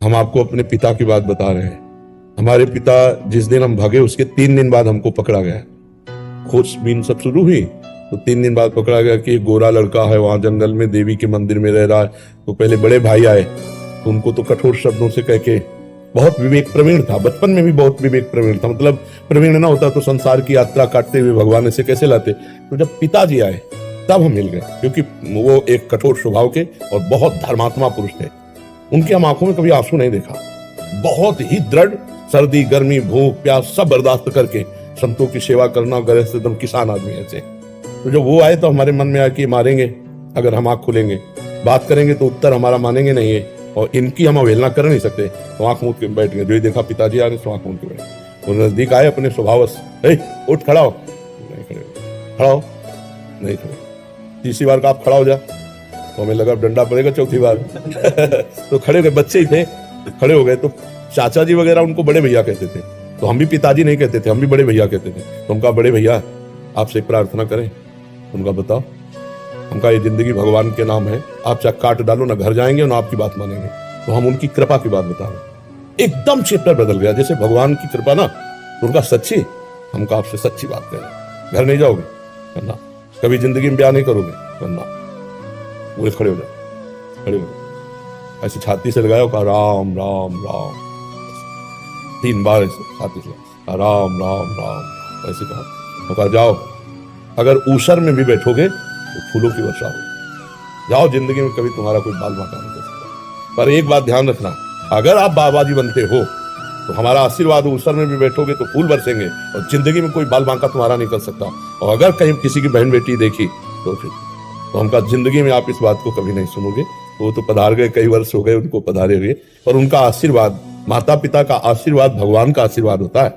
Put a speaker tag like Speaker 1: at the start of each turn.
Speaker 1: हम आपको अपने पिता की बात बता रहे हैं। हमारे पिता जिस दिन हम भागे उसके 3 दिन बाद हमको पकड़ा गया। खोजबीन सब शुरू हुई तो 3 दिन बाद पकड़ा गया कि एक गोरा लड़का है वहां जंगल में देवी के मंदिर में रह रहा है। तो पहले बड़े भाई आए तो उनको तो कठोर शब्दों से कह के, बहुत विवेक प्रवीण था, बचपन में भी बहुत विवेक प्रवीण था, मतलब प्रवीण ना होता तो संसार की यात्रा काटते हुए भगवान ऐसे कैसे लाते। तो जब पिताजी आए तब हम मिल गए, क्योंकि वो एक कठोर स्वभाव के और बहुत धर्मात्मा पुरुष थे। उनकी हम आंखों में कभी आंसू नहीं देखा। बहुत ही दृढ़, सर्दी गर्मी भूख प्यास सब बर्दाश्त करके संतों की सेवा करना, गरज से एकदम किसान आदमी ऐसे। तो जब वो आए तो हमारे मन में आया कि मारेंगे अगर हम आंख खुलेंगे, बात करेंगे तो उत्तर हमारा मानेंगे नहीं है, और इनकी हम अवहेलना कर नहीं सकते। तो आंख मूंद के बैठ गए। जो ही देखा पिताजी आ रहे तो आंख मूंद के बैठ। वो नजदीक आए अपने स्वभावश, उठ खड़ा हो, नहीं खड़े, खड़ा हो, नहीं खड़े। तीसरी बार का आप खड़ा हो जा, तो हमें लगा डंडा पड़ेगा चौथी बार तो खड़े हो गए, बच्चे ही थे, खड़े हो गए। तो चाचा जी वगैरह उनको बड़े भैया कहते थे, तो हम भी पिताजी नहीं कहते थे, हम भी बड़े भैया कहते थे। तो उनका बड़े भैया आपसे प्रार्थना करें। उनका बताओ, उनका ये जिंदगी भगवान के नाम है, आप चाहे काट डालो ना घर जाएंगे ना आपकी बात मानेंगे। तो हम उनकी कृपा की बात बता रहे। एकदम चैप्टर बदल गया, जैसे भगवान की कृपा ना, तो उनका सच्ची, हमका आपसे सच्ची बात करें। घर नहीं जाओगे करना, कभी जिंदगी में ब्याह नहीं करोगे करना। बोले खड़े हो जाओ, खड़े हो जाओ, ऐसे छाती से लगाया, कहा राम राम राम, 3 बार ऐसे छाती से राम राम राम ऐसे कहा। कहा जाओ, अगर ऊसर में भी बैठोगे तो फूलों की वर्षा हो। जाओ, जिंदगी में कभी तुम्हारा कोई बाल बांका नहीं कर सकता। पर एक बात ध्यान रखना, अगर आप बाबाजी बनते हो तो हमारा आशीर्वाद, ऊसर में भी बैठोगे तो फूल बरसेंगे, और जिंदगी में कोई बाल बांका तुम्हारा नहीं कर सकता। और अगर कहीं किसी की बहन बेटी देखी तो फिर तो हमका जिंदगी में आप इस बात को कभी नहीं सुनोगे। वो तो पधार गए, कई वर्ष हो गए उनको पधारे हुए, पर उनका आशीर्वाद, माता पिता का आशीर्वाद भगवान का आशीर्वाद होता है।